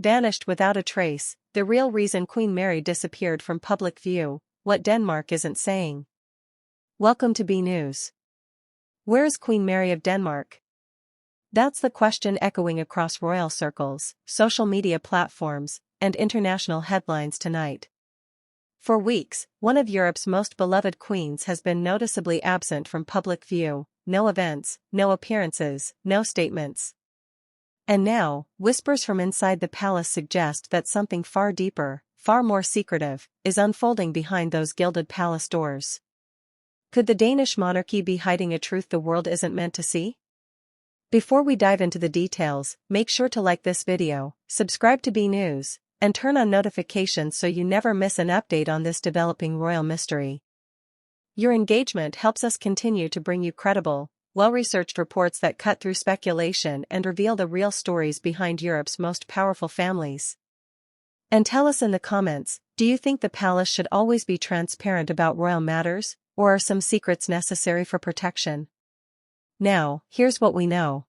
Vanished without a trace, the real reason Queen Mary disappeared from public view, what Denmark isn't saying. Welcome to B News. Where is Queen Mary of Denmark? That's the question echoing across royal circles, social media platforms, and international headlines tonight. For weeks, one of Europe's most beloved queens has been noticeably absent from public view, no events, no appearances, no statements. And now, whispers from inside the palace suggest that something far deeper, far more secretive, is unfolding behind those gilded palace doors. Could the Danish monarchy be hiding a truth the world isn't meant to see? Before we dive into the details, make sure to like this video, subscribe to B News, and turn on notifications so you never miss an update on this developing royal mystery. Your engagement helps us continue to bring you credible, well-researched reports that cut through speculation and reveal the real stories behind Europe's most powerful families. And tell us in the comments, do you think the palace should always be transparent about royal matters, or are some secrets necessary for protection? Now, here's what we know.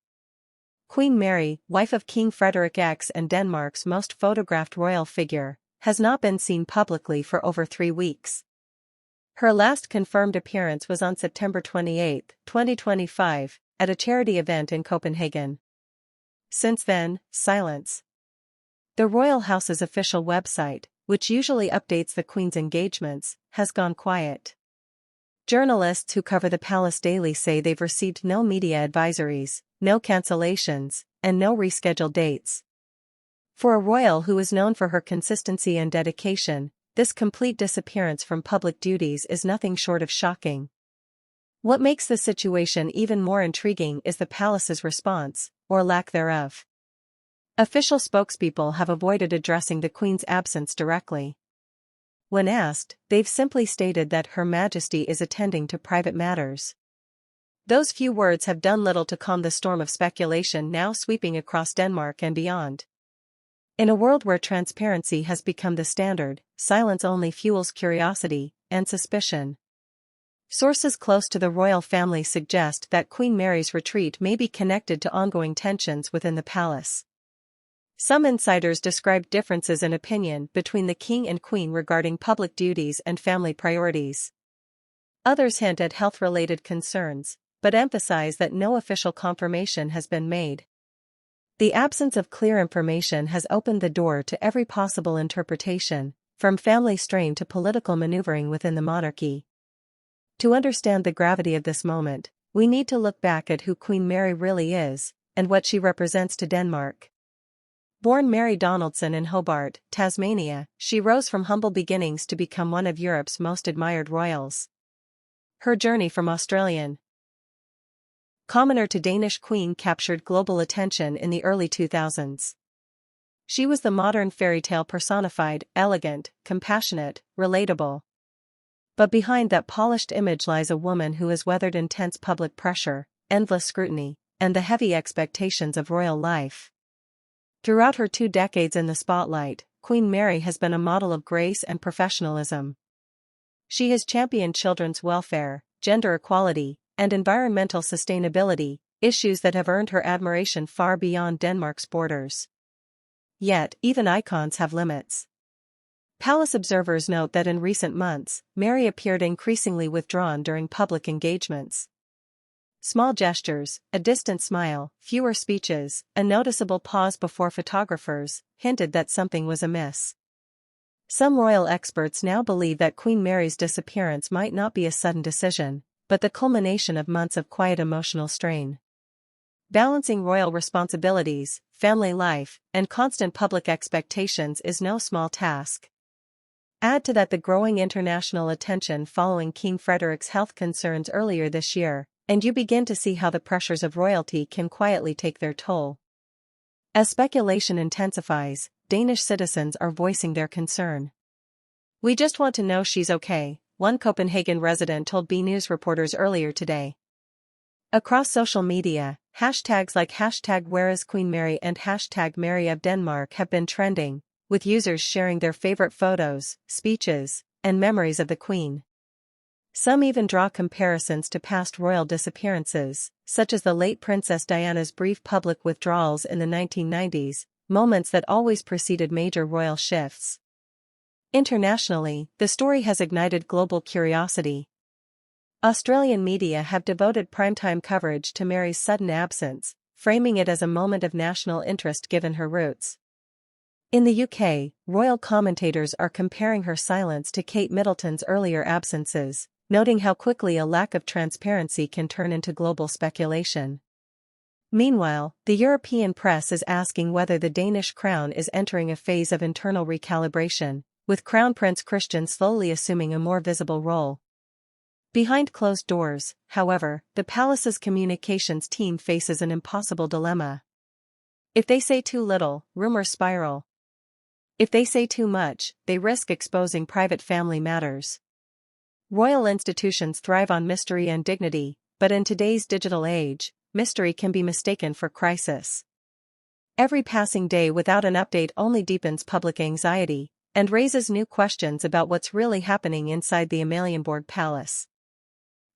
Queen Mary, wife of King Frederik and Denmark's most photographed royal figure, has not been seen publicly for over 3 weeks. Her last confirmed appearance was on September 28, 2025, at a charity event in Copenhagen. Since then, silence. The royal house's official website, which usually updates the Queen's engagements, has gone quiet. Journalists who cover the palace daily say they've received no media advisories, no cancellations, and no rescheduled dates. For a royal who is known for her consistency and dedication, this complete disappearance from public duties is nothing short of shocking. What makes the situation even more intriguing is the palace's response, or lack thereof. Official spokespeople have avoided addressing the Queen's absence directly. When asked, they've simply stated that Her Majesty is attending to private matters. Those few words have done little to calm the storm of speculation now sweeping across Denmark and beyond. In a world where transparency has become the standard, silence only fuels curiosity and suspicion. Sources close to the royal family suggest that Queen Mary's retreat may be connected to ongoing tensions within the palace. Some insiders describe differences in opinion between the king and queen regarding public duties and family priorities. Others hint at health-related concerns, but emphasize that no official confirmation has been made. The absence of clear information has opened the door to every possible interpretation, from family strain to political maneuvering within the monarchy. To understand the gravity of this moment, we need to look back at who Queen Mary really is, and what she represents to Denmark. Born Mary Donaldson in Hobart, Tasmania, she rose from humble beginnings to become one of Europe's most admired royals. Her journey from Australian commoner to Danish queen captured global attention in the early 2000s. She was the modern fairy tale personified, elegant, compassionate, relatable. But behind that polished image lies a woman who has weathered intense public pressure, endless scrutiny, and the heavy expectations of royal life. Throughout her 2 decades in the spotlight, Queen Mary has been a model of grace and professionalism. She has championed children's welfare, gender equality, and environmental sustainability, issues that have earned her admiration far beyond Denmark's borders. Yet, even icons have limits. Palace observers note that in recent months, Mary appeared increasingly withdrawn during public engagements. Small gestures, a distant smile, fewer speeches, a noticeable pause before photographers, hinted that something was amiss. Some royal experts now believe that Queen Mary's disappearance might not be a sudden decision, but the culmination of months of quiet emotional strain. Balancing royal responsibilities, family life, and constant public expectations is no small task. Add to that the growing international attention following King Frederik's health concerns earlier this year, and you begin to see how the pressures of royalty can quietly take their toll. As speculation intensifies, Danish citizens are voicing their concern. "We just want to know she's okay," one Copenhagen resident told B News reporters earlier today. Across social media, hashtags like #WhereIsQueenMary and #Mary of Denmark have been trending, with users sharing their favorite photos, speeches, and memories of the Queen. Some even draw comparisons to past royal disappearances, such as the late Princess Diana's brief public withdrawals in the 1990s, moments that always preceded major royal shifts. Internationally, the story has ignited global curiosity. Australian media have devoted primetime coverage to Mary's sudden absence, framing it as a moment of national interest given her roots. In the UK, royal commentators are comparing her silence to Kate Middleton's earlier absences, noting how quickly a lack of transparency can turn into global speculation. Meanwhile, the European press is asking whether the Danish crown is entering a phase of internal recalibration, with Crown Prince Christian slowly assuming a more visible role. Behind closed doors, however, the palace's communications team faces an impossible dilemma. If they say too little, rumors spiral. If they say too much, they risk exposing private family matters. Royal institutions thrive on mystery and dignity, but in today's digital age, mystery can be mistaken for crisis. Every passing day without an update only deepens public anxiety and raises new questions about what's really happening inside the Amalienborg Palace.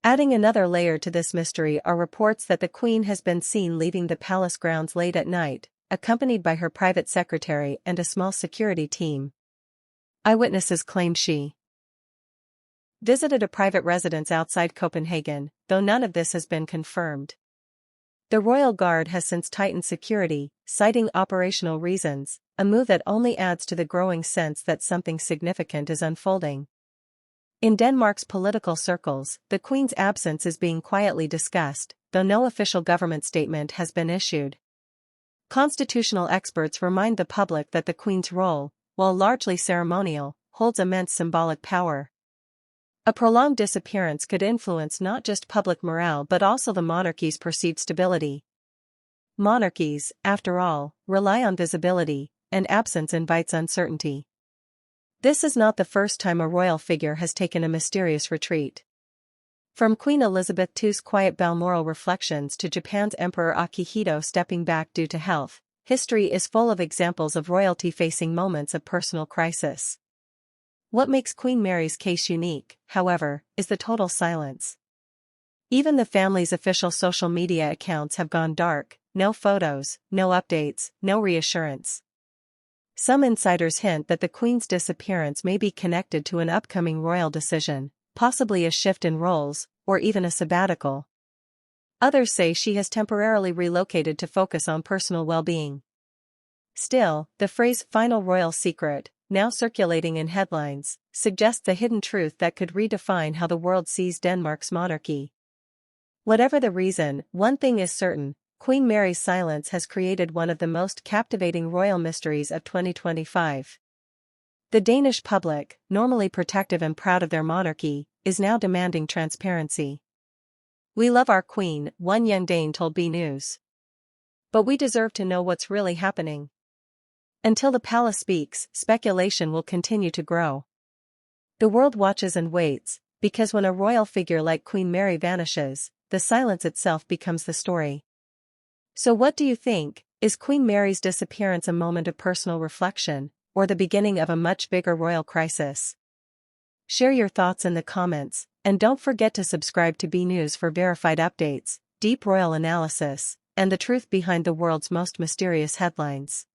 Adding another layer to this mystery are reports that the Queen has been seen leaving the palace grounds late at night, accompanied by her private secretary and a small security team. Eyewitnesses claimed she visited a private residence outside Copenhagen, though none of this has been confirmed. The Royal Guard has since tightened security, citing operational reasons, a move that only adds to the growing sense that something significant is unfolding. In Denmark's political circles, the Queen's absence is being quietly discussed, though no official government statement has been issued. Constitutional experts remind the public that the Queen's role, while largely ceremonial, holds immense symbolic power. A prolonged disappearance could influence not just public morale but also the monarchy's perceived stability. Monarchies, after all, rely on visibility, and absence invites uncertainty. This is not the first time a royal figure has taken a mysterious retreat. From Queen Elizabeth II's quiet Balmoral reflections to Japan's Emperor Akihito stepping back due to health, history is full of examples of royalty facing moments of personal crisis. What makes Queen Mary's case unique, however, is the total silence. Even the family's official social media accounts have gone dark, no photos, no updates, no reassurance. Some insiders hint that the Queen's disappearance may be connected to an upcoming royal decision, possibly a shift in roles, or even a sabbatical. Others say she has temporarily relocated to focus on personal well-being. Still, the phrase "final royal secret," now circulating in headlines, suggests a hidden truth that could redefine how the world sees Denmark's monarchy. Whatever the reason, one thing is certain: Queen Mary's silence has created one of the most captivating royal mysteries of 2025. The Danish public, normally protective and proud of their monarchy, is now demanding transparency. "We love our queen," one young Dane told B News. "But we deserve to know what's really happening." Until the palace speaks, speculation will continue to grow. The world watches and waits, because when a royal figure like Queen Mary vanishes, the silence itself becomes the story. So what do you think? Is Queen Mary's disappearance a moment of personal reflection, or the beginning of a much bigger royal crisis? Share your thoughts in the comments, and don't forget to subscribe to B News for verified updates, deep royal analysis, and the truth behind the world's most mysterious headlines.